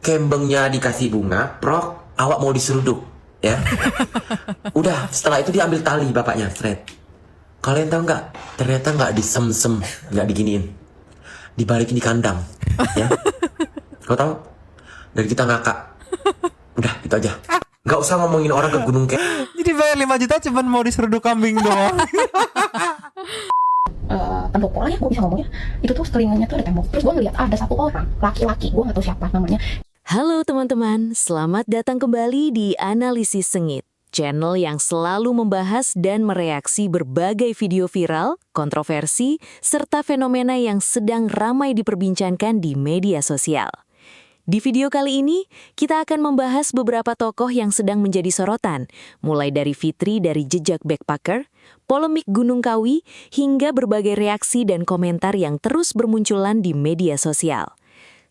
kembengnya dikasih bunga, prok, awak mau diseruduk, ya. Udah, setelah itu diambil tali bapaknya, straight. Kalian tahu nggak? Ternyata nggak disem-sem, nggak diginiin, dibalikin di kandang, ya. Kau tahu? Dan kita ngakak. Udah, itu aja. Nggak usah ngomongin orang ke gunung kayak. Jadi bayar 5 juta cuman mau diseruduk kambing doang. Tembok pola ya, gue bisa ngomongnya. Itu tuh sekelilingnya tuh ada tembok. Terus gue ngeliat ada satu orang, laki-laki, gue nggak tahu siapa namanya. Halo teman-teman, selamat datang kembali di Analisis Sengit, channel yang selalu membahas dan mereaksi berbagai video viral, kontroversi, serta fenomena yang sedang ramai diperbincangkan di media sosial. Di video kali ini, kita akan membahas beberapa tokoh yang sedang menjadi sorotan, mulai dari Fitri dari Jejak Backpacker, polemik Gunung Kawi, hingga berbagai reaksi dan komentar yang terus bermunculan di media sosial.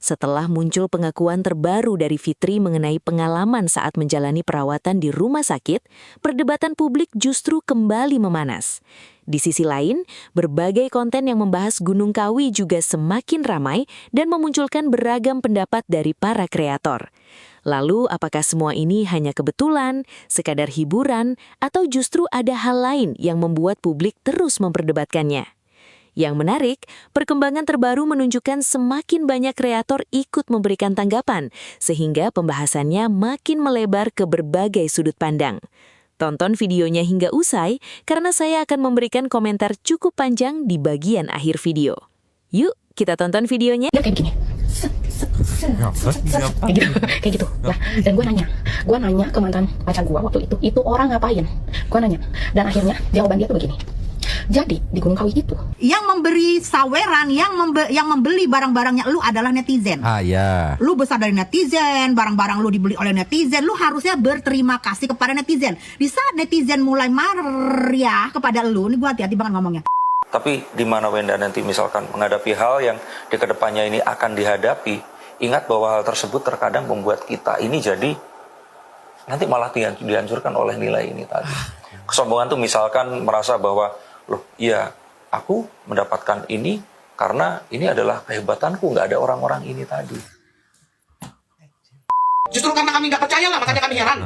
Setelah muncul pengakuan terbaru dari Fitri mengenai pengalaman saat menjalani perawatan di rumah sakit, perdebatan publik justru kembali memanas. Di sisi lain, berbagai konten yang membahas Gunung Kawi juga semakin ramai dan memunculkan beragam pendapat dari para kreator. Lalu, apakah semua ini hanya kebetulan, sekadar hiburan, atau justru ada hal lain yang membuat publik terus memperdebatkannya? Yang menarik, perkembangan terbaru menunjukkan semakin banyak kreator ikut memberikan tanggapan, sehingga pembahasannya makin melebar ke berbagai sudut pandang. Tonton videonya hingga usai, karena saya akan memberikan komentar cukup panjang di bagian akhir video. Yuk, kita tonton videonya. Dia kayak begini. Kayak gitu. Ya. Dan gue nanya ke mantan pacar gue waktu itu orang ngapain? Gue nanya. Dan akhirnya jawaban dia tuh begini. Jadi di Gunung Kawi itu yang memberi saweran, yang membeli barang-barangnya lu adalah netizen. Ya. Lu besar dari netizen, barang-barang lu dibeli oleh netizen, lu harusnya berterima kasih kepada netizen. Di saat netizen mulai marah kepada lu, ini gua hati-hati banget ngomongnya. Tapi di mana Wenda nanti misalkan menghadapi hal yang di kedepannya ini akan dihadapi, ingat bahwa hal tersebut terkadang membuat kita ini jadi nanti malah dihancurkan oleh nilai ini tadi. Kesombongan tuh misalkan merasa bahwa loh, iya, aku mendapatkan ini karena ini adalah kehebatanku, nggak ada orang-orang ini tadi. Justru karena kami nggak percaya lah, makanya kami heran.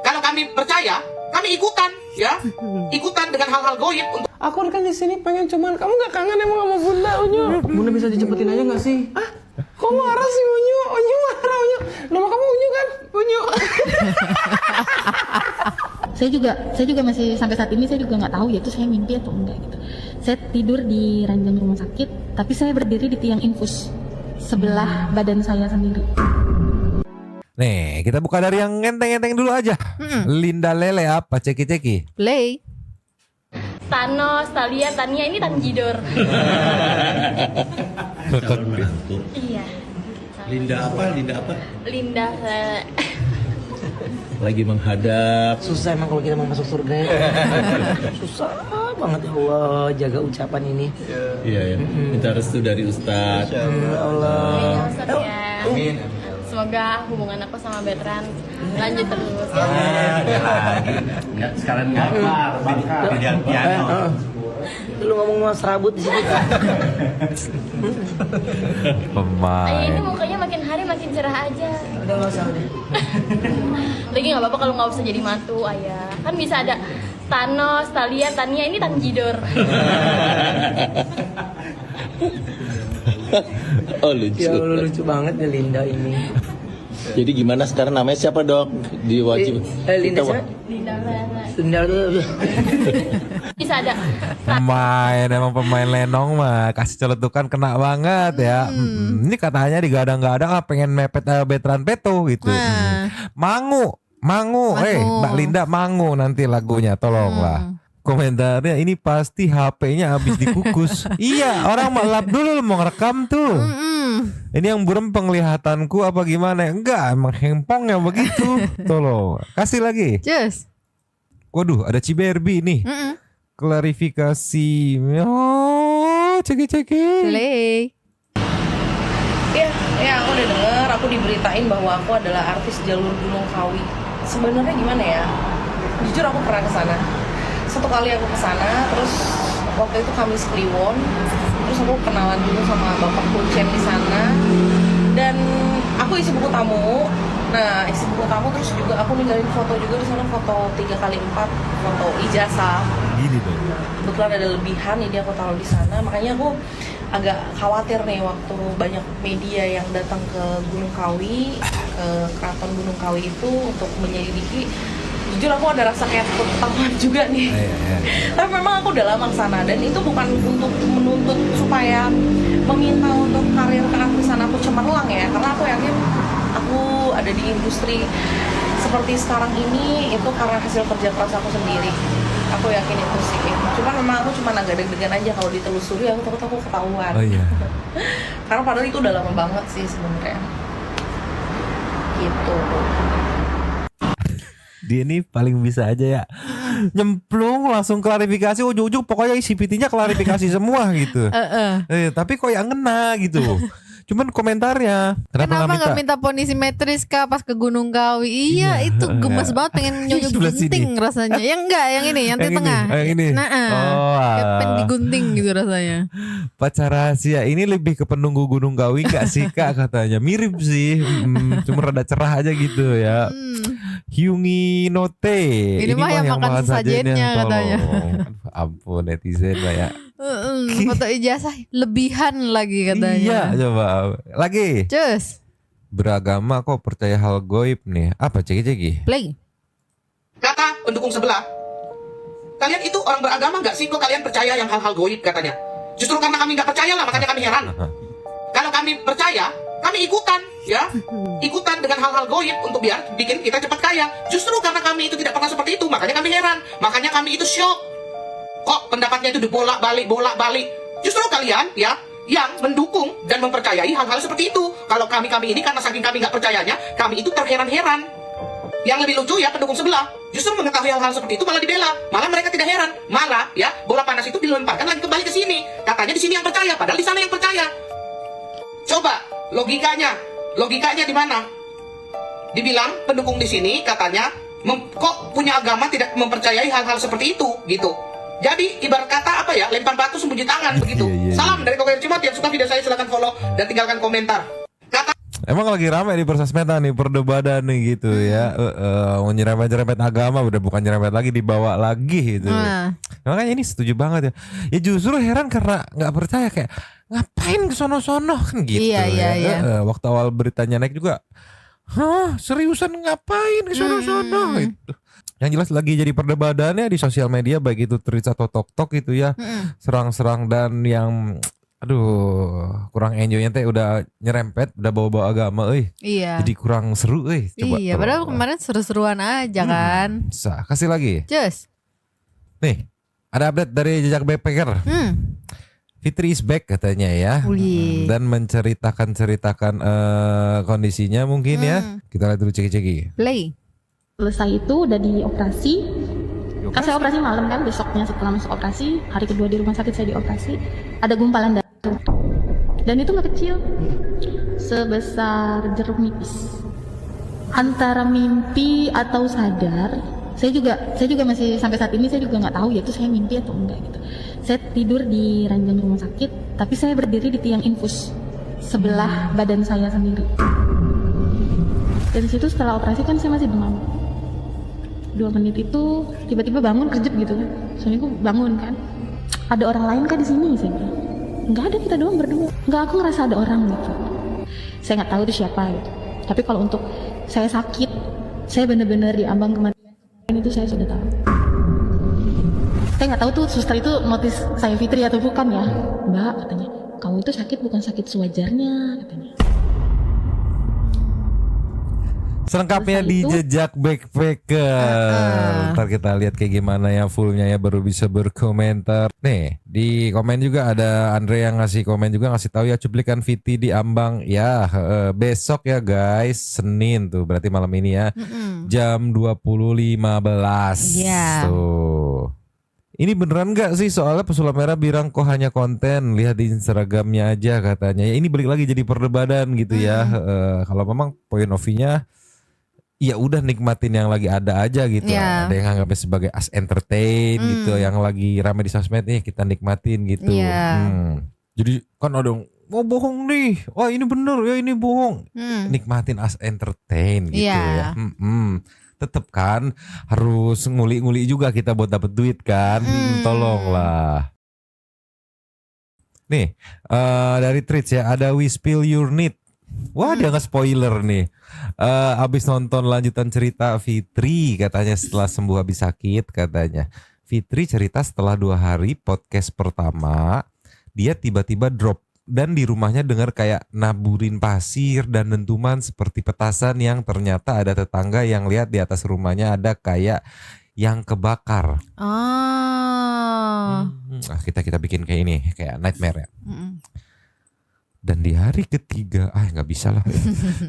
Kalau kami percaya, kami ikutan, ya, ikutan dengan hal-hal goib. Aku kan di sini pengen, cuman kamu nggak kangen emang sama Bunda, Unyu? Bunda bisa dijemputin aja nggak sih? Ah, kok marah sih Unyu? Unyu marah, Unyu. Nama kamu Unyu kan? Unyu. saya juga masih sampai saat ini saya juga nggak tahu ya itu saya mimpi atau enggak gitu. Saya tidur di ranjang rumah sakit, tapi saya berdiri di tiang infus sebelah badan saya sendiri. Nih, kita buka dari yang enteng-enteng dulu aja. Linda Lele apa? Ceki-ceki. Play. Thanos, Talia, Tania, ini Tanjidor. Iya. Linda apa? Linda. Lagi menghadap. Susah emang kalau kita mau masuk surga. Susah banget ya Allah jaga ucapan ini. Iya ya. Minta restu dari Ustadz. Ya Allah. Amin. Semoga hubungan aku sama Betran lanjut terus. Sekarang bakar di piano. Lu ngomong mau serabut di sini. Ayah ini mukanya makin hari makin cerah aja. Udah nggak usah udah. Lagi nggak apa-apa kalau nggak usah jadi mantu ayah. Kan bisa ada Thanos, Talia, Tania, ini Tanjidor. Oh lucu. Ya Allah lucu banget ya Linda ini. Jadi gimana sekarang namanya siapa dok? Di wajib. Linda siapa? Linda. Bisa ada Pemain lenong mah kasih celetukan kena banget ya. Ini katanya digadang-gadang pengen mepet Betran Peto gitu. Mangu. Mbak Linda Mangu nanti lagunya tolonglah. Komentarnya ini pasti HP-nya habis dikukus. Iya, orang lap dulu mau ngerekam tuh. Ini yang burem penglihatanku apa gimana? Enggak, emang hempong ya begitu. Tolong, kasih lagi. Just. Waduh, ada Ciberbi nih. Klarifikasi. Oh, ceki-ceki. Play. Ya aku udah denger, aku diberitain bahwa aku adalah artis jalur Gunung Kawi. Sebenarnya gimana ya? Jujur aku pernah ke sana. Satu kali aku ke sana, terus waktu itu Kamis Kliwon, terus aku kenalan dulu sama Bapak Kuncen di sana. Dan aku isi buku tamu. Nah, isi buku tamu terus juga aku ninggalin foto juga di sana, foto 3x4, foto ijazah. Gini dong. Kebetulan ada lebihan, jadi aku taruh di sana. Makanya aku agak khawatir nih waktu banyak media yang datang ke Gunung Kawi, ke Keraton Gunung Kawi itu untuk menyelidiki. Jujur aku ada rasa kayak ketahuan juga nih. Tapi memang aku udah lama kesana, dan itu bukan untuk menuntut supaya meminta untuk karir keartisan aku cemerlang ya, karena aku yakin aku ada di industri seperti sekarang ini itu karena hasil kerja keras aku sendiri. Aku yakin itu sih. Cuma memang aku cuma agak deg-degan aja kalau ditelusuri, aku takut aku ketahuan. Oh iya. Karena padahal itu udah lama banget sih sebenarnya. Gitu. Dia ini paling bisa aja ya nyemplung langsung klarifikasi, ujung-ujung pokoknya isi PT-nya klarifikasi semua gitu. Tapi kok yang ngena gitu. Cuman komentarnya Kenapa nggak minta poni simetris kah pas ke Gunung Kawi? Iya, itu gemes banget pengen nyunjuk Sebelah gunting sini. rasanya. Yang enggak, yang ini, yang di tengah. Yang ini. Nah, kayak pengen digunting gitu rasanya. Pacar rahasia ini lebih ke penunggu Gunung Kawi gak sih Kak katanya. Mirip sih, cuma rada cerah aja gitu ya. Hyungi Note. Ini mah yang makan sajennya katanya. Ampun netizen lah ya. Foto ijazah lebihan lagi katanya. Iya, coba lagi. Cus. Beragama kok percaya hal goib nih. Apa ceki-ceki? Play. Kata pendukung sebelah, kalian itu orang beragama nggak sih? Kok kalian percaya yang hal-hal goib katanya? Justru karena kami nggak percaya lah, makanya kami heran. Kalau kami percaya, kami ikutan, ya, ikutan dengan hal-hal goib untuk biar bikin kita cepat kaya. Justru karena kami itu tidak pernah seperti itu, makanya kami heran, makanya kami itu shock. Kok pendapatnya itu dibolak-balik. Justru kalian, ya, yang mendukung dan mempercayai hal-hal seperti itu. Kalau kami ini karena saking kami nggak percayanya, kami itu terheran-heran. Yang lebih lucu ya pendukung sebelah, justru mengetahui hal-hal seperti itu malah dibela, malah mereka tidak heran, malah ya bola panas itu dilemparkan lagi kembali ke sini. Katanya di sini yang percaya, padahal di sana yang percaya. Coba logikanya di mana? Dibilang pendukung di sini katanya kok punya agama tidak mempercayai hal-hal seperti itu gitu. Jadi ibarat kata apa ya, lempar batu sembunyi tangan begitu. Salam dari Koker Cimat. Yang suka video saya silahkan follow dan tinggalkan komentar. Emang lagi ramai di persosmedan nih perdebatan nih gitu ya. Mau nyerempet agama udah bukan nyerempet lagi, dibawa lagi gitu. Makanya ini setuju banget ya. Ya justru heran karena nggak percaya, kayak ngapain ke sono-sono kan gitu. Iya. Waktu awal beritanya naik juga, seriusan ngapain ke sono-sono gitu. Yang jelas lagi jadi perdebatannya di sosial media, baik itu Threads atau TokTok gitu ya. Serang-serang, dan yang kurang enjoynya teh udah nyerempet, udah bawa-bawa agama Iya. Jadi kurang seru coba. Iya, padahal kemarin seru-seruan aja kan. Kasih lagi. Cus. Nih, ada update dari Jejak Backpacker. Fitri is back katanya ya. Dan menceritakan kondisinya mungkin ya. Kita lihat dulu ceki-ceki. Play. Selesai itu udah dioperasi. Kan saya operasi malam kan, besoknya setelah masuk operasi, hari kedua di rumah sakit saya dioperasi, ada gumpalan darah. Dan itu nggak kecil, sebesar jeruk nipis. Antara mimpi atau sadar, saya juga masih sampai saat ini saya juga nggak tahu ya itu saya mimpi atau enggak gitu. Saya tidur di ranjang rumah sakit, tapi saya berdiri di tiang infus sebelah badan saya sendiri. Dari situ setelah operasi kan saya masih demam. 2 menit itu tiba-tiba bangun kejep gitu kan. Soalnya aku bangun kan. Ada orang lain kah di sini, saya bilang. Enggak ada, kita doang berdua. Enggak, aku ngerasa ada orang gitu. Saya nggak tahu itu siapa gitu. Tapi kalau untuk saya sakit, saya benar-benar di ambang kematian itu saya sudah tahu. Saya nggak tahu tuh suster itu notis saya Fitri atau bukan ya. Mbak katanya, kamu itu sakit bukan sakit sewajarnya katanya. Selengkapnya di Jejak Backpacker. Ntar kita lihat kayak gimana ya fullnya ya, baru bisa berkomentar. Nih di komen juga ada Andre yang ngasih komen juga, ngasih tahu ya cuplikan Viti di ambang ya besok ya guys, Senin tuh berarti malam ini ya, jam 20.15. Tuh. Ini beneran gak sih? Soalnya pesulap merah bilang kok hanya konten, lihat di Instagramnya aja katanya. Ya ini balik lagi jadi perdebatan gitu ya. Kalau memang point of view-nya ya udah nikmatin yang lagi ada aja gitu. Ada yang anggapnya sebagai as entertain gitu, yang lagi rame di sosmed nih kita nikmatin gitu. Jadi kan ada oh bohong nih, wah ini bener ya ini bohong. Nikmatin as entertain gitu ya. Tetep kan harus nguli-nguli juga kita buat dapet duit kan. Tolonglah. Nih dari Trits ya, ada We Spill Your Need. Wah dia nge-spoiler nih. Abis nonton lanjutan cerita Fitri katanya setelah sembuh habis sakit katanya. Fitri cerita setelah 2 hari podcast pertama dia tiba-tiba drop. Dan di rumahnya dengar kayak naburin pasir dan dentuman seperti petasan yang ternyata ada tetangga yang lihat di atas rumahnya ada kayak yang kebakar. Kita bikin kayak ini, kayak nightmare ya. Dan di hari ketiga, nggak bisa lah.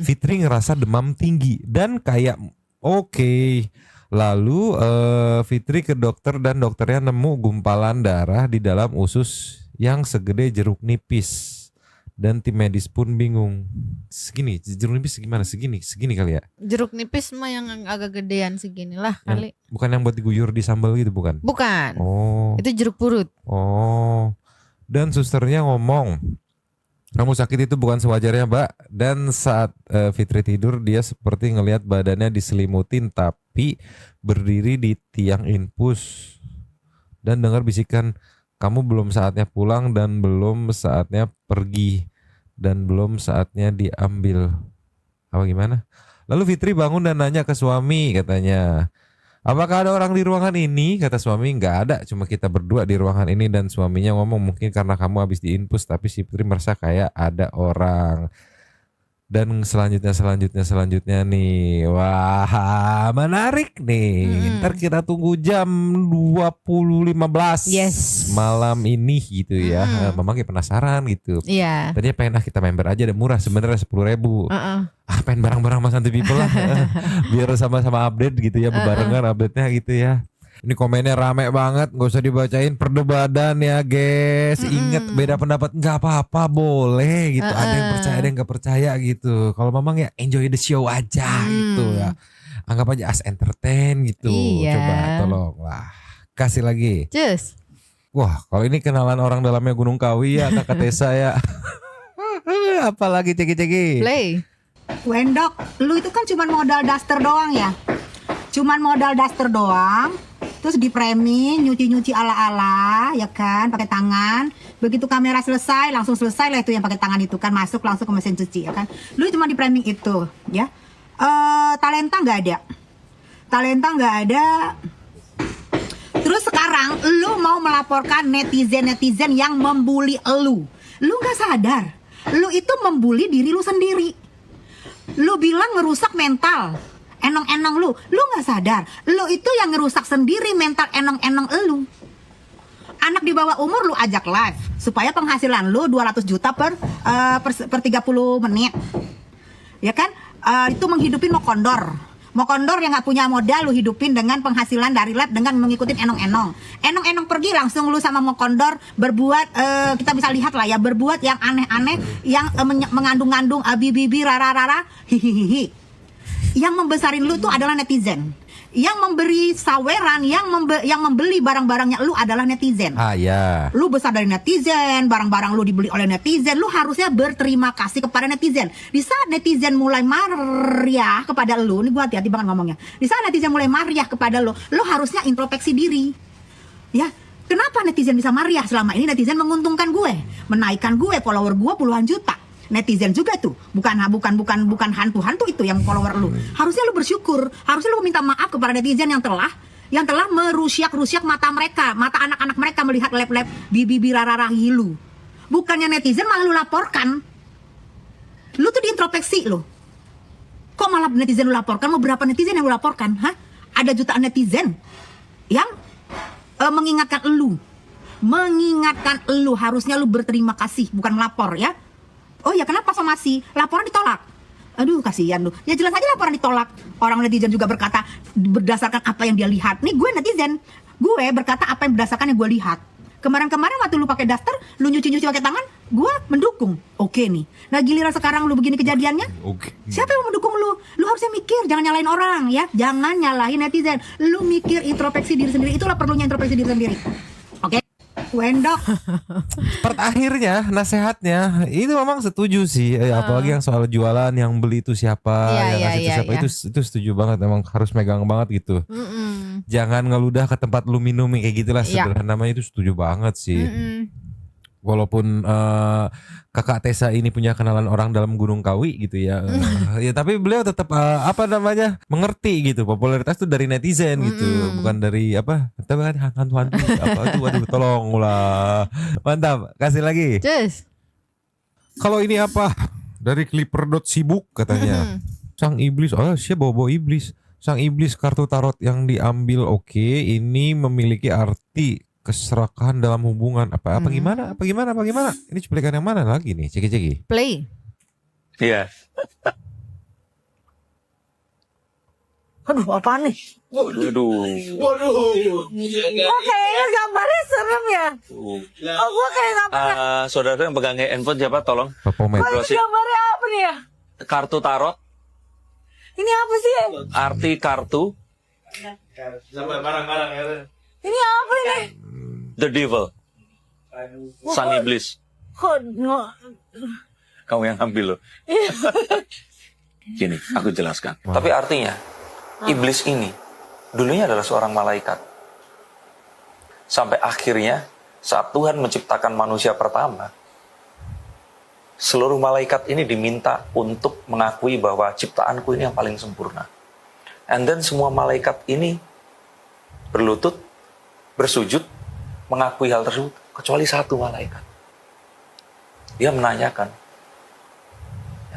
Fitri ngerasa demam tinggi dan kayak oke. Lalu Fitri ke dokter dan dokternya nemu gumpalan darah di dalam usus yang segede jeruk nipis. Dan tim medis pun bingung. Segini, jeruk nipis gimana? Segini kali ya? Jeruk nipis mah yang agak gedean segini lah kali. Bukan yang buat diguyur di sambal gitu, bukan? Bukan. Oh. Itu jeruk purut. Oh. Dan susternya ngomong, kamu sakit itu bukan sewajarnya, Mbak. Dan saat Fitri tidur, dia seperti ngelihat badannya diselimutin tapi berdiri di tiang infus. Dan dengar bisikan, kamu belum saatnya pulang dan belum saatnya pergi dan belum saatnya diambil. Apa gimana? Lalu Fitri bangun dan nanya ke suami katanya, apakah ada orang di ruangan ini? Kata suami, nggak ada, cuma kita berdua di ruangan ini. Dan suaminya ngomong, mungkin karena kamu habis diinfus. Tapi si Fitri merasa kayak ada orang. Dan selanjutnya nih, wah menarik nih. Ntar kita tunggu jam 20.15 malam ini gitu ya. Mama kayak penasaran gitu. Iya. Tadinya pengen kita member aja, ada murah sebenarnya 10.000. Pengen barang-barang Mas Santi People lah. Biar sama-sama update gitu ya, bebarengan update-nya gitu ya. Ini komennya rame banget, gak usah dibacain perdebatan ya guys. Ingat beda pendapat gak apa-apa, boleh gitu. Ada yang percaya, ada yang gak percaya gitu. Kalau Mamang ya enjoy the show aja gitu ya. Anggap aja as entertain gitu. Coba tolonglah. Kasih lagi. Cus. Wah kalau ini kenalan orang dalamnya Gunung Kawi ya, Kakak Tessa ya. Apalagi ceki-ceki. Play. Wendok, lu itu kan cuma modal daster doang ya. Cuman modal daster doang. Terus di framing, nyuci-nyuci ala-ala, ya kan, pakai tangan. Begitu kamera selesai, langsung selesai lah itu yang pakai tangan itu kan, masuk langsung ke mesin cuci, ya kan. Lu cuma di framing itu, ya. Talenta nggak ada. Terus sekarang lu mau melaporkan netizen yang membuli lu. Lu nggak sadar, lu itu membuli diri lu sendiri. Lu bilang ngerusak mental. Enong-enong lu gak sadar. Lu itu yang ngerusak sendiri mental enong-enong lu. Anak di bawah umur lu ajak live supaya penghasilan lu 200 juta per 30 menit. Ya kan? Itu menghidupin Mokondor yang gak punya modal lu hidupin dengan penghasilan dari live dengan mengikutin enong-enong. Enong-enong pergi langsung lu sama Mokondor berbuat, kita bisa lihat lah ya, berbuat yang aneh-aneh, yang mengandung-ngandung bibi rara-rara, hihihi. Yang membesarin lu tuh adalah netizen. Yang memberi saweran, yang membeli barang-barangnya lu adalah netizen. Ya. Lu besar dari netizen, barang-barang lu dibeli oleh netizen, lu harusnya berterima kasih kepada netizen. Di saat netizen mulai marah kepada lu, ini gua hati-hati banget ngomongnya. Di saat netizen mulai marah kepada lu harusnya introspeksi diri. Ya, kenapa netizen bisa marah? Selama ini netizen menguntungkan gue, menaikkan gue, follower gue puluhan juta. Netizen juga tuh, bukan hantu-hantu itu yang follower lu. Harusnya lu bersyukur, harusnya lu minta maaf kepada netizen yang telah merusak mata mereka, mata anak-anak mereka melihat lab-lab bibi rararahi lu. Bukannya netizen malah lu laporkan. Lu tuh diintrospeksi lu. Kok malah netizen lu laporkan? Mau berapa netizen yang lu laporkan? Ada jutaan netizen yang mengingatkan lu. Harusnya lu berterima kasih, bukan melapor ya. Oh ya, kenapa somasi? Laporan ditolak. Aduh, kasihan lu. Ya jelas aja laporan ditolak. Orang netizen juga berkata berdasarkan apa yang dia lihat. Nih gue netizen, gue berkata apa yang berdasarkan yang gue lihat. Kemarin-kemarin waktu lu pakai daster, lu nyuci-nyuci pakai tangan, gue mendukung. Oke nih. Nah giliran sekarang lu begini kejadiannya, siapa yang mendukung lu? Lu harusnya mikir, jangan nyalain orang ya. Jangan nyalahin netizen. Lu mikir introspeksi diri sendiri. Itulah perlunya introspeksi diri sendiri. Oke? Wendok. Part akhirnya nasehatnya itu memang setuju sih, apalagi yang soal jualan, yang beli itu siapa, Iya, yang iya, ngasih itu iya, siapa, iya. itu setuju banget, emang harus megang banget gitu. Jangan ngeludah ke tempat lu minum kayak gitulah, Iya. sederhana namanya, itu setuju banget sih. Walaupun kakak Tessa ini punya kenalan orang dalam Gunung Kawi gitu ya, ya tapi beliau tetap mengerti gitu, popularitas itu dari netizen gitu, bukan dari tapi kan hantu-hantu apa itu, waduh tolonglah. Mantap, kasih lagi. Cus. Kalau ini apa? Dari Clipper sibuk katanya. Sang iblis, siapa bawa iblis? Sang iblis kartu tarot yang diambil, oke, ini memiliki arti keserakahan dalam hubungan. Apa gimana? Ini cuplikan yang mana lagi nih? Ceki. Play. Iya. Aduh, apaan nih? Waduh. Oh, kayaknya gambarnya serem ya. Oh, gua kayak gambarnya. Saudara yang pegang handphone siapa? Tolong. Pomet. Gambarnya apa nih ya? Kartu tarot. Ini apa sih? Arti kartu. Ini apa ini? The Devil. Sang iblis. Kok Kamu yang ambil loh. Gini, aku jelaskan. Tapi artinya, iblis ini dulunya adalah seorang malaikat. Sampai akhirnya, saat Tuhan menciptakan manusia pertama, seluruh malaikat ini diminta untuk mengakui bahwa ciptaanku ini yang paling sempurna. And then semua malaikat ini berlutut, bersujud, mengakui hal tersebut, kecuali satu malaikat. Dia menanyakan,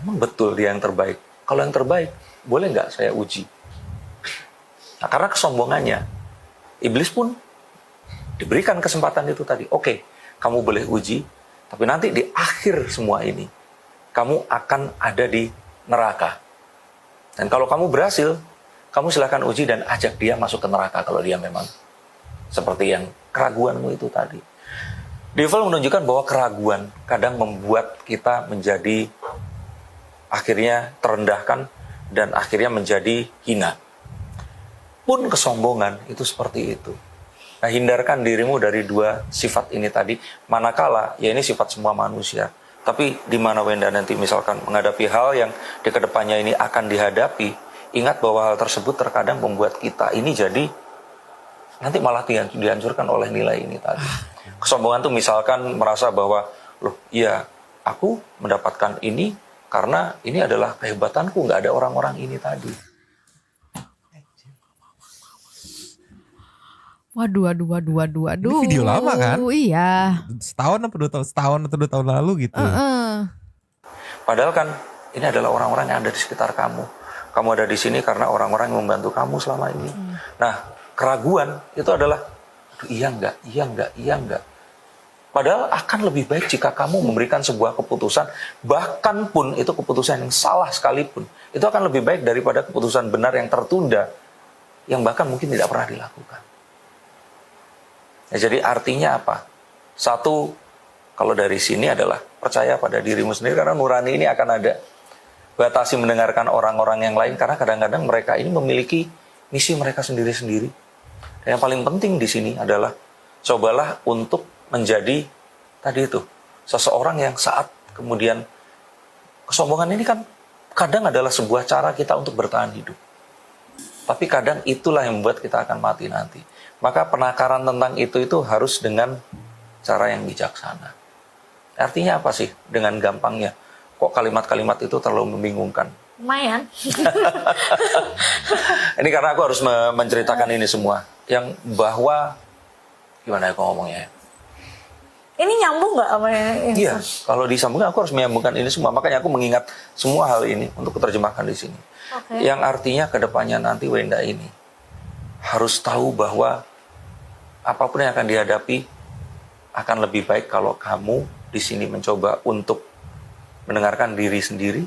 emang betul dia yang terbaik? Kalau yang terbaik, boleh nggak saya uji? Nah, karena kesombongannya, iblis pun diberikan kesempatan itu tadi. Oke, kamu boleh uji, tapi nanti di akhir semua ini, kamu akan ada di neraka. Dan kalau kamu berhasil, kamu silakan uji dan ajak dia masuk ke neraka kalau dia memang seperti yang keraguanmu itu tadi. Devil menunjukkan bahwa keraguan kadang membuat kita menjadi akhirnya terendahkan dan akhirnya menjadi hina. Pun kesombongan itu seperti itu. Nah, hindarkan dirimu dari dua sifat ini tadi. Manakala, ya ini sifat semua manusia. Tapi di mana Wenda nanti misalkan menghadapi hal yang di kedepannya ini akan dihadapi, ingat bahwa hal tersebut terkadang membuat kita ini jadi nanti malah dihancurkan oleh nilai ini tadi. Kesombongan tuh misalkan merasa bahwa, loh iya aku mendapatkan ini karena ini adalah kehebatanku, nggak ada orang-orang ini tadi. Waduh. Ini video lama kan? Iya. Setahun atau 2 tahun lalu gitu. Padahal kan ini adalah orang-orang yang ada di sekitar kamu. Kamu ada di sini karena orang-orang yang membantu kamu selama ini. Nah, keraguan itu adalah iya enggak. Padahal akan lebih baik jika kamu memberikan sebuah keputusan, bahkan pun itu keputusan yang salah sekalipun, itu akan lebih baik daripada keputusan benar yang tertunda, yang bahkan mungkin tidak pernah dilakukan. Ya, jadi artinya apa? Satu, kalau dari sini adalah percaya pada dirimu sendiri, karena nurani ini akan ada. Batasi mendengarkan orang-orang yang lain, karena kadang-kadang mereka ini memiliki misi mereka sendiri-sendiri. Dan yang paling penting di sini adalah cobalah untuk menjadi tadi itu seseorang yang saat kemudian kesombongan ini kan kadang adalah sebuah cara kita untuk bertahan hidup. Tapi kadang itulah yang membuat kita akan mati nanti. Maka penakaran tentang itu harus dengan cara yang bijaksana. Artinya apa sih? Dengan gampangnya, kok kalimat-kalimat itu terlalu membingungkan? Lumayan. Ini karena aku harus menceritakan ini semua. Yang bahwa, gimana aku ngomongnya ya? Ini nyambung nggak sama yang Iya, kalau disambungkan aku harus menyambungkan ini semua. Makanya aku mengingat semua hal ini untuk kuterjemahkan di sini. Okay. Yang artinya kedepannya nanti Wenda ini harus tahu bahwa apapun yang akan dihadapi akan lebih baik kalau kamu di sini mencoba untuk mendengarkan diri sendiri.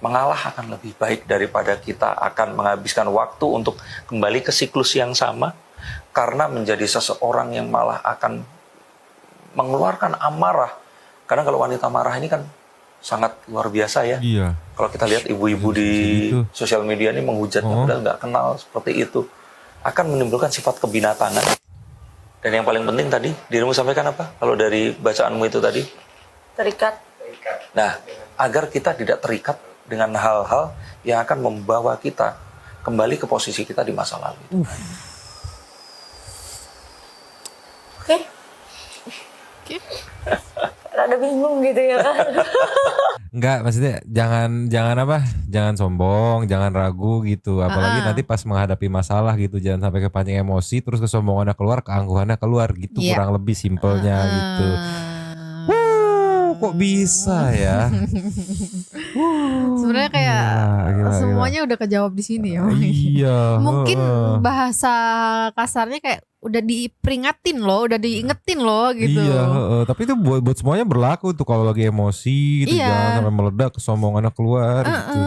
Mengalah akan lebih baik daripada kita akan menghabiskan waktu untuk kembali ke siklus yang sama, karena menjadi seseorang yang malah akan mengeluarkan amarah. Karena kalau wanita marah ini kan sangat luar biasa ya. Iya. Kalau kita lihat ibu-ibu di sosial media ini menghujat, padahal nggak kenal seperti itu, akan menimbulkan sifat kebinatangan. Dan yang paling penting tadi, dirimu sampaikan apa? Kalau dari bacaanmu itu tadi? Terikat. Nah, agar kita tidak terikat dengan hal-hal yang akan membawa kita kembali ke posisi kita di masa lalu. Oke. Rada bingung gitu ya kan. Enggak, maksudnya jangan sombong, jangan ragu gitu. Apalagi nanti pas menghadapi masalah gitu, jangan sampai kepancing emosi, terus kesombongannya keluar, keangkuhannya keluar gitu. Iya. Kurang lebih simpelnya gitu. Kok bisa ya? Sebenarnya kayak Gila. semuanya udah kejawab di sini ya. Iya. Mungkin bahasa kasarnya kayak udah diperingatin loh, udah diingetin loh gitu. Iya, tapi itu buat semuanya berlaku tuh kalau lagi emosi gitu, Iya. jangan sampai meledak, kesombongannya keluar gitu.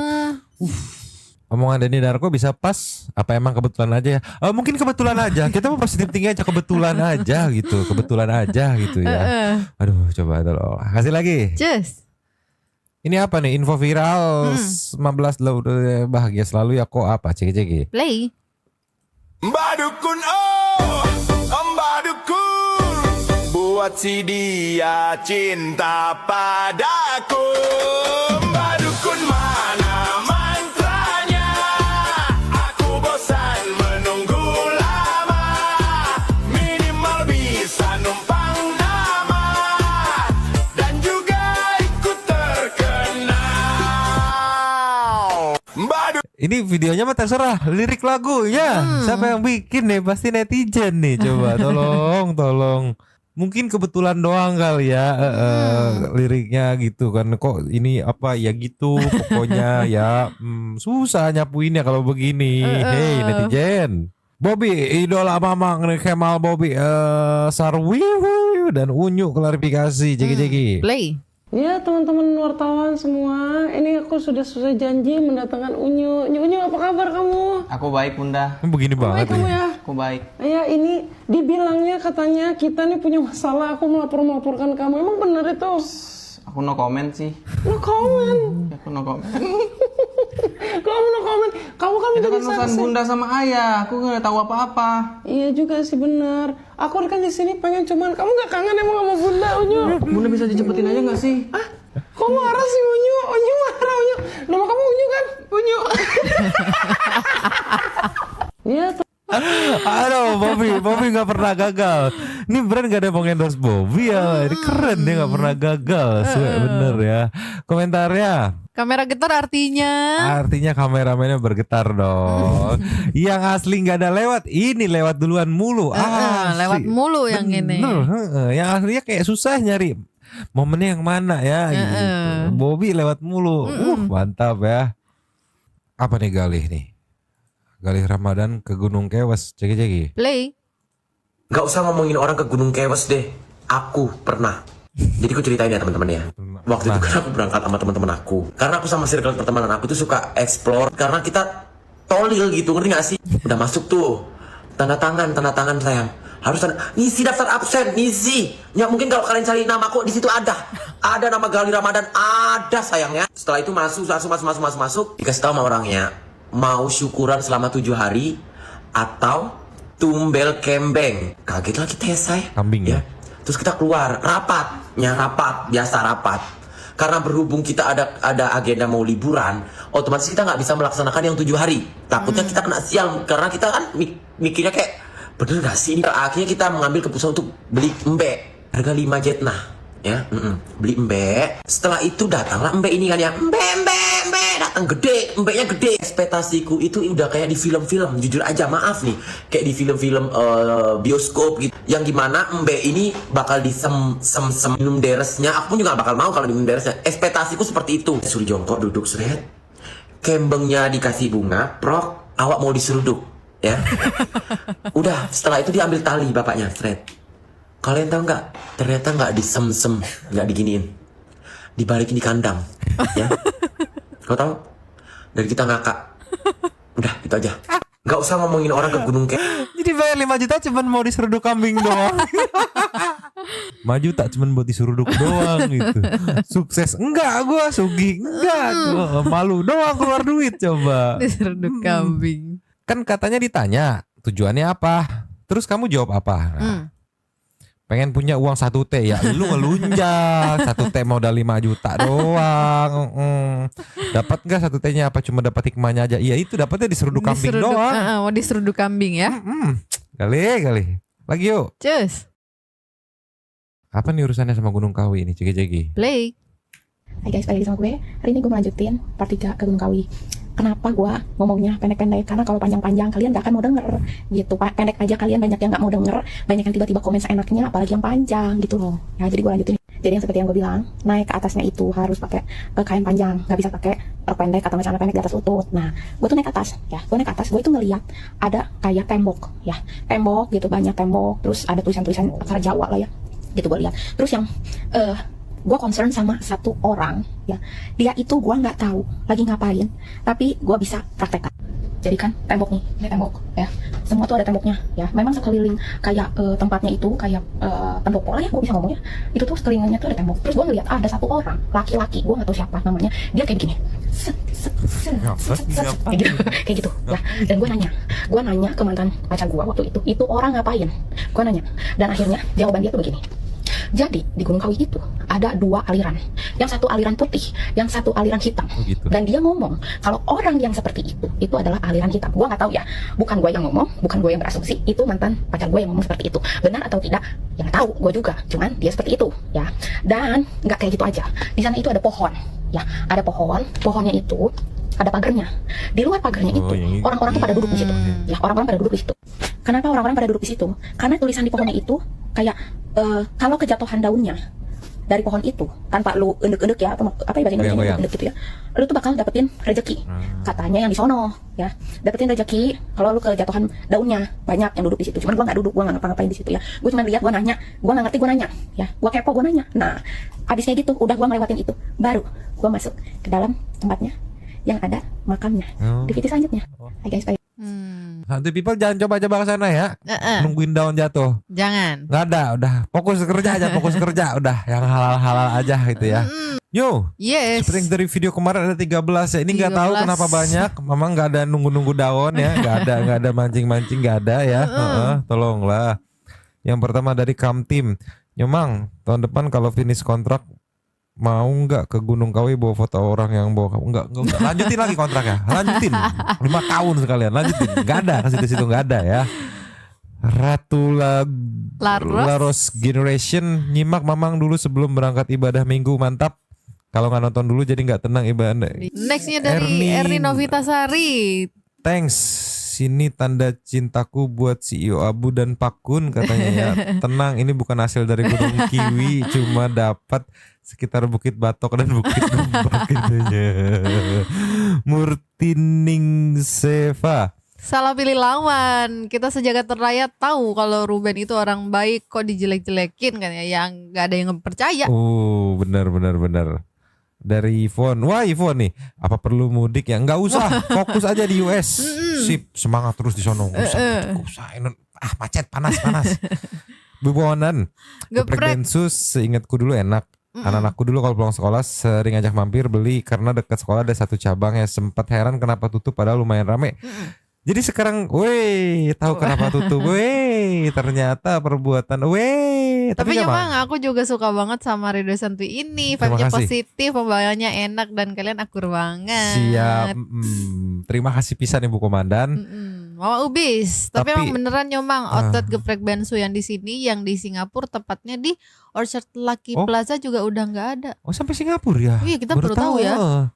Omongan Denny Darko bisa pas, apa emang kebetulan aja ya? Mungkin kebetulan aja, kita mau positif tinggi aja, kebetulan aja gitu ya. Aduh, coba tolong kasih lagi. Just. Ini apa nih, info viral 15 lah, udah bahagia selalu ya kok, apa cek Play. Mbak Dukun, oh Mbak Dukun, buat si dia cinta padaku. Mbak Dukun, mana mantranya? Aku bosan menunggu lama, minimal bisa numpang nama dan juga ikut terkenal. Mbak Dukun. Ini videonya mah terserah, lirik lagunya siapa yang bikin nih, pasti netizen nih. Coba tolong mungkin kebetulan doang kali ya, liriknya gitu kan, kok ini apa ya gitu pokoknya ya. Susah nyapuinnya kalau begini. Hey netizen, Bobby idola mamang nih, Kemal Bobby, Sarwi dan Unyu klarifikasi jeki. Play. Ya teman-teman wartawan semua, ini aku sudah janji mendatangkan Unyu. Unyu, apa kabar kamu? Aku baik Bunda. Begini banget Baik kamu ya. ya? Aku baik. Ya ini dibilangnya katanya kita nih punya masalah, aku melaporkan kamu. Emang benar itu? Aku no comment sih. No comment. Aku no comment. Kamu no comment. Kamu kan Itu menjadi kan urusan saksi. Bunda sama Ayah. Aku nggak tahu apa-apa. Iya juga sih benar. Aku kan di sini pengen cuman, kamu nggak kangen emang sama Bunda Unyu? Bunda bisa dicepetin aja nggak sih? Kok marah sih Unyu? Unyu marah Unyu. Nama kamu Unyu kan? Unyu. Iya. Aduh, Bobby gak pernah gagal. Ini brand gak ada yang mau endorse Bobby ya. Ini keren, dia gak pernah gagal. Bener ya. Komentarnya, Kamera getar artinya kameramennya bergetar dong. Yang asli gak ada lewat, ini lewat duluan mulu. lewat mulu yang ini. Yang aslinya kayak susah nyari momennya yang mana ya gitu. Bobby lewat mulu. Mantap ya. Apa nih Galih nih? Galih Ramadan ke Gunung Kewas, ceki. Play. Gak usah ngomongin orang ke Gunung Kewas deh. Aku pernah. Jadi aku ceritain ya teman-teman ya. Waktu itu kan aku berangkat sama teman-teman aku. Karena aku sama circle pertemanan aku tuh suka explore. Karena kita tolil gitu, ngerti gak sih? Udah masuk tuh. Tanda tangan sayang. Harus ngisi daftar absen, ngisi. Ya mungkin kalau kalian cari nama aku di situ ada nama Galih Ramadan, ada sayangnya. Setelah itu masuk. Dikasih tahu sama orangnya, mau syukuran selama 7 hari atau tumbel kembeng. Kaget lah kita ya say. Kambing ya. Terus kita keluar biasa rapat. Karena berhubung kita ada agenda mau liburan, otomatis kita nggak bisa melaksanakan yang 7 hari. Takutnya kita kena sial karena kita kan mikirnya kayak bener gak sih ini. Akhirnya kita mengambil keputusan untuk beli embe harga 5 jetnah ya. Beli embe. Setelah itu datanglah embe ini kan ya. Embe datang gede, embeknya gede. Ekspektasiku itu udah kayak di film-film, jujur aja maaf nih, kayak di film-film bioskop gitu, yang gimana embe ini bakal disem minum deresnya. Aku pun juga gak bakal mau kalau minum deresnya. Ekspektasiku seperti itu. Suruh jongkok duduk seret, kembengnya dikasih bunga, prok, awak mau diseruduk ya. Udah setelah itu diambil tali bapaknya seret. Kalian tahu nggak? Ternyata nggak disem, nggak diginiin, dibalikin di kandang ya. Kau tahu? Dan kita ngakak. Udah, itu aja. Gak usah ngomongin orang ke Gunung Kewas. Jadi bayar 5 juta cuman mau diseruduk kambing doang. 5 juta cuman buat diseruduk doang gitu. Sukses enggak gua, sugih enggak. Malu doang keluar duit coba. Diseruduk kambing. Kan katanya ditanya tujuannya apa, terus kamu jawab apa? Nah, pengen punya uang 1 T ya, lu ngelunjak 1 T modal 5 juta doang. Dapat nggak 1 T-nya apa cuma dapat hikmahnya aja? Iya itu dapatnya diseruduk kambing doang. Mau diseruduk kambing ya. Kali. Lagi yuk. Cus. Apa nih urusannya sama Gunung Kawi ini, Cegi? Play. Hai guys, balik lagi sama gue. Hari ini gue melanjutin part 3 ke Gunung Kawi. Kenapa gue ngomongnya pendek-pendek? Karena kalau panjang-panjang kalian gak akan mau denger gitu. Pendek aja kalian banyak yang gak mau denger, banyak yang tiba-tiba komen seenaknya, apalagi yang panjang gitu loh. Ya jadi gue lanjutin. Jadi yang seperti yang gue bilang, naik ke atasnya itu harus pakai kain panjang, gak bisa pakai rok pendek atau celana pendek di atas lutut. Nah, gue tuh naik ke atas, ya. Gue naik ke atas, gue itu ngeliat ada kayak tembok, ya. Tembok gitu, banyak tembok. Terus ada tulisan-tulisan aksara Jawa lah ya. Gitu gue lihat. Terus yang gue concern sama satu orang, ya. Dia itu gue nggak tahu lagi ngapain, tapi gue bisa praktekkan. Jadi kan tembok nih, ini tembok, ya. Semua tuh ada temboknya, ya. Memang sekeliling kayak tempatnya itu kayak pendopo lah ya, gue bisa ngomongnya. Itu tuh sekelilingnya tuh ada tembok. Terus gue ngeliat ada satu orang, laki-laki, gue nggak tahu siapa namanya. Dia kayak begini, kayak gitu, ya. Dan gue nanya ke mantan pacar gue waktu itu orang ngapain? Gue nanya, dan akhirnya jawaban dia tuh begini. Jadi di Gunung Kawi itu ada 2 aliran, yang satu aliran putih, yang satu aliran hitam. Gitu. Dan dia ngomong kalau orang yang seperti itu adalah aliran hitam. Gua nggak tahu ya, bukan gue yang ngomong, bukan gue yang berasumsi, itu mantan pacar gue yang ngomong seperti itu. Benar atau tidak, yang tahu gue juga, cuman dia seperti itu, ya. Dan nggak kayak gitu aja. Di sana itu ada pohon, ya, ada pohon. Pohonnya itu ada pagarnya. Di luar pagarnya itu orang-orang tuh pada duduk di situ, ya. Orang-orang pada duduk di situ. Kenapa orang-orang pada duduk di situ? Karena tulisan di pohonnya itu kayak kalau kejatuhan daunnya dari pohon itu tanpa lu endek-endek ya, apa ya bahasa Indonesia endek gitu ya, lu tuh bakal dapetin rezeki. Katanya yang di sono, ya, dapetin rezeki kalau lu kejatuhan daunnya. Banyak yang duduk di situ. Cuman gua nggak duduk, gua nggak ngapa-ngapain di situ ya. Gua cuma lihat, gua nanya, gua nggak ngerti, gua nanya, ya. Gua kepo, gua nanya. Nah, abis kayak gitu, udah gua ngelewatin itu, baru gua masuk ke dalam tempatnya yang ada makamnya. Di video selanjutnya. Hai guys, bye. Hantu people jangan coba-coba ke sana ya. Nungguin daun jatuh. Jangan. Nggak ada, udah fokus kerja aja, udah yang halal-halal aja gitu ya. Yo, yes. Seperti dari video kemarin ada 13 ya. Ini nggak tahu kenapa banyak. Memang nggak ada nunggu-nunggu daun ya, nggak ada mancing-mancing, nggak ada ya. Tolonglah. Yang pertama dari Kamtim, Nyomang, tahun depan kalau finish kontrak mau nggak ke Gunung Kawi bawa foto orang yang bawa kamu? Enggak. Lanjutin lagi kontraknya. Lanjutin 5 tahun sekalian. Lanjutin. Enggak ada ke situ enggak ada ya. Ratu Laros Generation, nyimak Mamang dulu sebelum berangkat ibadah minggu, mantap. Kalau nggak nonton dulu jadi nggak tenang ibadah. Nextnya dari Erni Novitasari. Thanks. Sini tanda cintaku buat CEO Abu dan Pakun katanya ya. Tenang, ini bukan hasil dari Gunung Kiwi, cuma dapat sekitar Bukit Batok dan Bukit Gombak katanya. Murtining Seva. Salah pilih lawan. Kita sejagat raya tahu kalau Ruben itu orang baik, kok dijelek-jelekin kan ya, yang nggak ada yang percaya. Benar. Dari Yvonne. Wah, Yvonne nih, apa perlu mudik ya? Nggak usah, fokus aja di US. Sip, semangat terus di sono. Nggak usah. Macet, panas. Bubonan. Geprek Densus, seingatku dulu enak. Anak-anakku dulu kalau pulang sekolah sering ajak mampir beli karena dekat sekolah ada satu cabang yang sempat heran kenapa tutup padahal lumayan rame. Jadi sekarang, tahu kenapa tutup, ternyata perbuatan, Tapi memang aku juga suka banget sama Ridho Santi ini, vibe-nya positif, pembawaannya enak dan kalian akur banget. Siap, terima kasih pisan Ibu Komandan. Mama Ubis, tapi emang beneran Nyomang otot geprek bensu yang di sini, yang di Singapura tepatnya di Orchard Lucky Plaza juga udah nggak ada. Oh sampai Singapura ya? Iya kita baru tahu ya.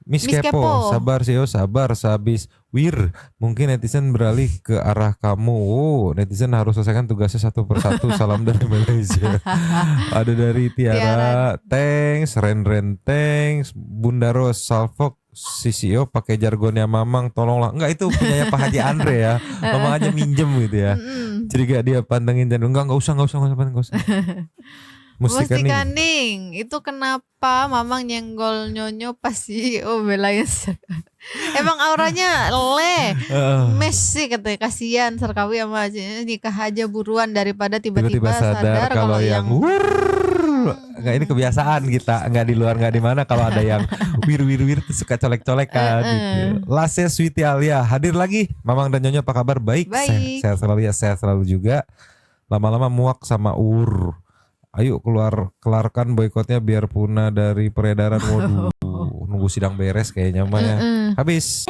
Miss Kepo, sabar sih, sabar sehabis mungkin netizen beralih ke arah kamu. Netizen harus selesaikan tugasnya satu persatu. Salam dari Malaysia. Ada dari Tiara, thanks, Ren, thanks, Bunda Ros, Salfok, CCO pakai jargonnya Mamang, tolonglah. Enggak, itu punyanya Pak Haji Andre ya. Mamang aja minjem gitu ya. Jadi gak dia pantengin dan enggak usah. Mustikaning, itu kenapa Mamang nyenggol Nyonyo pas CEO belain emang auranya Messi katanya, kasihan Serkawi sama nikah aja buruan daripada tiba-tiba sadar kalau yang nggak, ini kebiasaan kita, nggak di luar nggak di mana kalau ada yang wir tuh suka colek-colekan gitu. Lase Sweety Alia hadir lagi. Mamang dan Nyonya apa kabar? Baik. Sehat selalu ya, sehat selalu juga. lama-lama muak sama Ayo kelarkan boikotnya biar punah dari peredaran. Waduh, nunggu sidang beres kayaknya mah ya. Habis.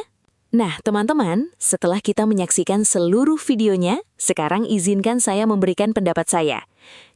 Nah, teman-teman, setelah kita menyaksikan seluruh videonya, sekarang izinkan saya memberikan pendapat saya.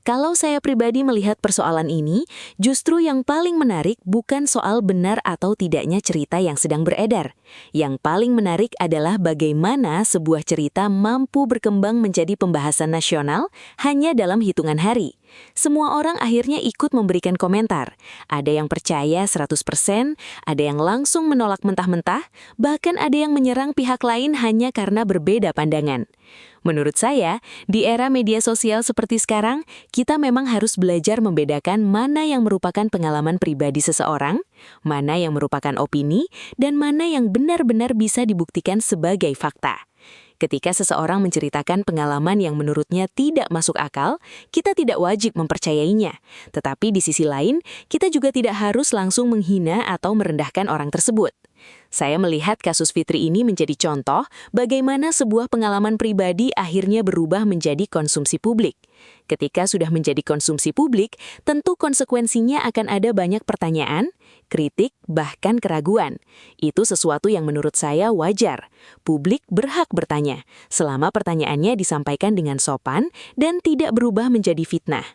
Kalau saya pribadi melihat persoalan ini, justru yang paling menarik bukan soal benar atau tidaknya cerita yang sedang beredar. Yang paling menarik adalah bagaimana sebuah cerita mampu berkembang menjadi pembahasan nasional hanya dalam hitungan hari. Semua orang akhirnya ikut memberikan komentar. Ada yang percaya 100%, ada yang langsung menolak mentah-mentah, bahkan ada yang menyerang pihak lain hanya karena berbeda pandangan. Menurut saya, di era media sosial seperti sekarang, kita memang harus belajar membedakan mana yang merupakan pengalaman pribadi seseorang, mana yang merupakan opini, dan mana yang benar-benar bisa dibuktikan sebagai fakta. Ketika seseorang menceritakan pengalaman yang menurutnya tidak masuk akal, kita tidak wajib mempercayainya. Tetapi di sisi lain, kita juga tidak harus langsung menghina atau merendahkan orang tersebut. Saya melihat kasus Fitri ini menjadi contoh bagaimana sebuah pengalaman pribadi akhirnya berubah menjadi konsumsi publik. Ketika sudah menjadi konsumsi publik, tentu konsekuensinya akan ada banyak pertanyaan, kritik, bahkan keraguan. Itu sesuatu yang menurut saya wajar. Publik berhak bertanya, selama pertanyaannya disampaikan dengan sopan dan tidak berubah menjadi fitnah.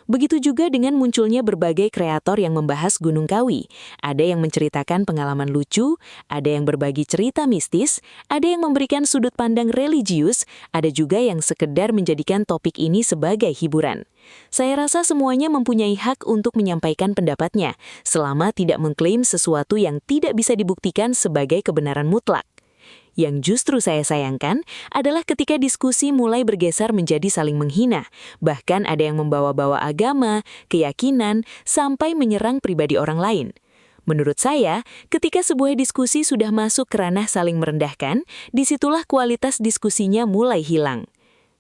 Begitu juga dengan munculnya berbagai kreator yang membahas Gunung Kawi. Ada yang menceritakan pengalaman lucu, ada yang berbagi cerita mistis, ada yang memberikan sudut pandang religius, ada juga yang sekedar menjadikan topik ini sebagai hiburan. Saya rasa semuanya mempunyai hak untuk menyampaikan pendapatnya, selama tidak mengklaim sesuatu yang tidak bisa dibuktikan sebagai kebenaran mutlak. Yang justru saya sayangkan adalah ketika diskusi mulai bergeser menjadi saling menghina. Bahkan ada yang membawa-bawa agama, keyakinan, sampai menyerang pribadi orang lain. Menurut saya, ketika sebuah diskusi sudah masuk ke ranah saling merendahkan, disitulah kualitas diskusinya mulai hilang.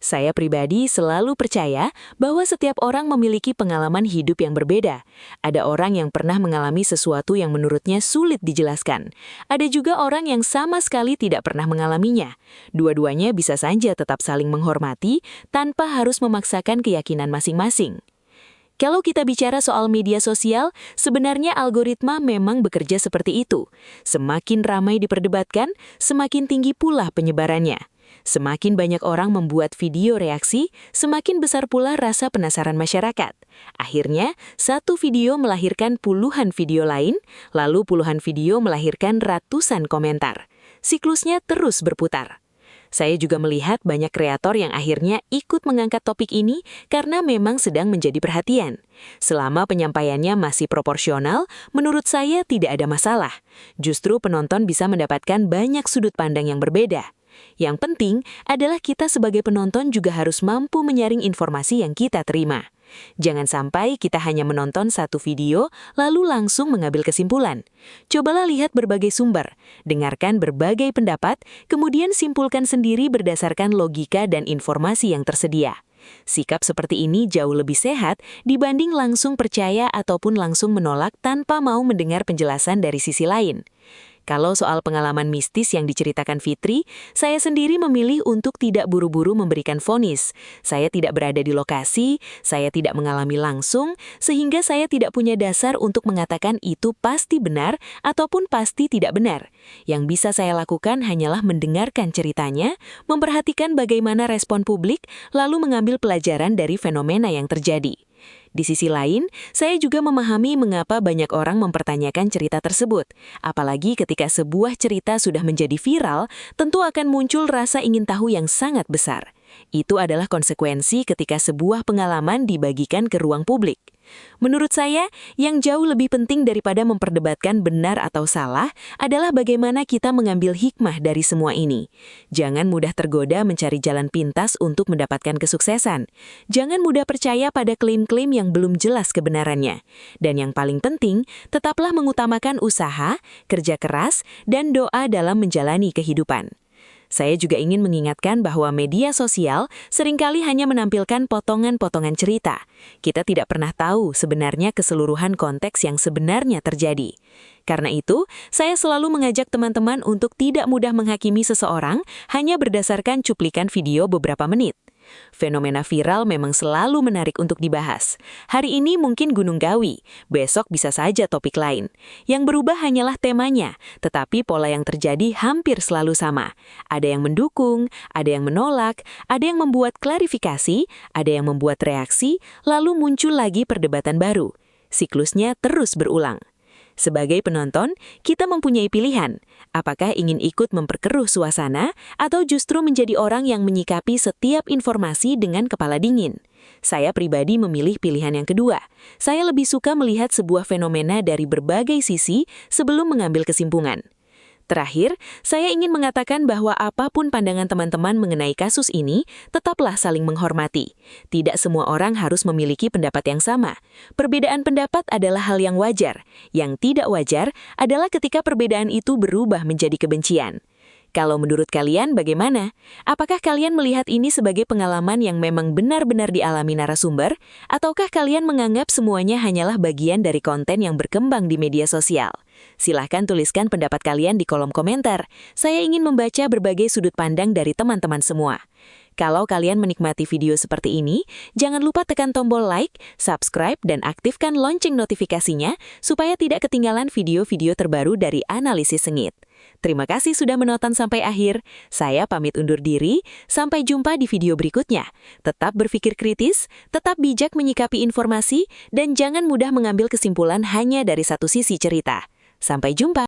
Saya pribadi selalu percaya bahwa setiap orang memiliki pengalaman hidup yang berbeda. Ada orang yang pernah mengalami sesuatu yang menurutnya sulit dijelaskan. Ada juga orang yang sama sekali tidak pernah mengalaminya. Dua-duanya bisa saja tetap saling menghormati tanpa harus memaksakan keyakinan masing-masing. Kalau kita bicara soal media sosial, sebenarnya algoritma memang bekerja seperti itu. Semakin ramai diperdebatkan, semakin tinggi pula penyebarannya. Semakin banyak orang membuat video reaksi, semakin besar pula rasa penasaran masyarakat. Akhirnya, satu video melahirkan puluhan video lain, lalu puluhan video melahirkan ratusan komentar. Siklusnya terus berputar. Saya juga melihat banyak kreator yang akhirnya ikut mengangkat topik ini karena memang sedang menjadi perhatian. Selama penyampaiannya masih proporsional, menurut saya tidak ada masalah. Justru penonton bisa mendapatkan banyak sudut pandang yang berbeda. Yang penting adalah kita sebagai penonton juga harus mampu menyaring informasi yang kita terima. Jangan sampai kita hanya menonton satu video lalu langsung mengambil kesimpulan. Cobalah lihat berbagai sumber, dengarkan berbagai pendapat, kemudian simpulkan sendiri berdasarkan logika dan informasi yang tersedia. Sikap seperti ini jauh lebih sehat dibanding langsung percaya ataupun langsung menolak tanpa mau mendengar penjelasan dari sisi lain. Kalau soal pengalaman mistis yang diceritakan Fitri, saya sendiri memilih untuk tidak buru-buru memberikan vonis. Saya tidak berada di lokasi, saya tidak mengalami langsung, sehingga saya tidak punya dasar untuk mengatakan itu pasti benar ataupun pasti tidak benar. Yang bisa saya lakukan hanyalah mendengarkan ceritanya, memperhatikan bagaimana respon publik, lalu mengambil pelajaran dari fenomena yang terjadi. Di sisi lain, saya juga memahami mengapa banyak orang mempertanyakan cerita tersebut. Apalagi ketika sebuah cerita sudah menjadi viral, tentu akan muncul rasa ingin tahu yang sangat besar. Itu adalah konsekuensi ketika sebuah pengalaman dibagikan ke ruang publik. Menurut saya, yang jauh lebih penting daripada memperdebatkan benar atau salah adalah bagaimana kita mengambil hikmah dari semua ini. Jangan mudah tergoda mencari jalan pintas untuk mendapatkan kesuksesan. Jangan mudah percaya pada klaim-klaim yang belum jelas kebenarannya. Dan yang paling penting, tetaplah mengutamakan usaha, kerja keras, dan doa dalam menjalani kehidupan. Saya juga ingin mengingatkan bahwa media sosial seringkali hanya menampilkan potongan-potongan cerita. Kita tidak pernah tahu sebenarnya keseluruhan konteks yang sebenarnya terjadi. Karena itu, saya selalu mengajak teman-teman untuk tidak mudah menghakimi seseorang hanya berdasarkan cuplikan video beberapa menit. Fenomena viral memang selalu menarik untuk dibahas. Hari ini mungkin Gunung Kawi, besok bisa saja topik lain. Yang berubah hanyalah temanya, tetapi pola yang terjadi hampir selalu sama. Ada yang mendukung, ada yang menolak, ada yang membuat klarifikasi, ada yang membuat reaksi, lalu muncul lagi perdebatan baru. Siklusnya terus berulang. Sebagai penonton, kita mempunyai pilihan, apakah ingin ikut memperkeruh suasana atau justru menjadi orang yang menyikapi setiap informasi dengan kepala dingin. Saya pribadi memilih pilihan yang kedua. Saya lebih suka melihat sebuah fenomena dari berbagai sisi sebelum mengambil kesimpulan. Terakhir, saya ingin mengatakan bahwa apapun pandangan teman-teman mengenai kasus ini, tetaplah saling menghormati. Tidak semua orang harus memiliki pendapat yang sama. Perbedaan pendapat adalah hal yang wajar. Yang tidak wajar adalah ketika perbedaan itu berubah menjadi kebencian. Kalau menurut kalian bagaimana? Apakah kalian melihat ini sebagai pengalaman yang memang benar-benar dialami narasumber? Ataukah kalian menganggap semuanya hanyalah bagian dari konten yang berkembang di media sosial? Silahkan tuliskan pendapat kalian di kolom komentar. Saya ingin membaca berbagai sudut pandang dari teman-teman semua. Kalau kalian menikmati video seperti ini, jangan lupa tekan tombol like, subscribe, dan aktifkan lonceng notifikasinya supaya tidak ketinggalan video-video terbaru dari Analisis Sengit. Terima kasih sudah menonton sampai akhir. Saya pamit undur diri. Sampai jumpa di video berikutnya. Tetap berpikir kritis, tetap bijak menyikapi informasi, dan jangan mudah mengambil kesimpulan hanya dari satu sisi cerita. Sampai jumpa.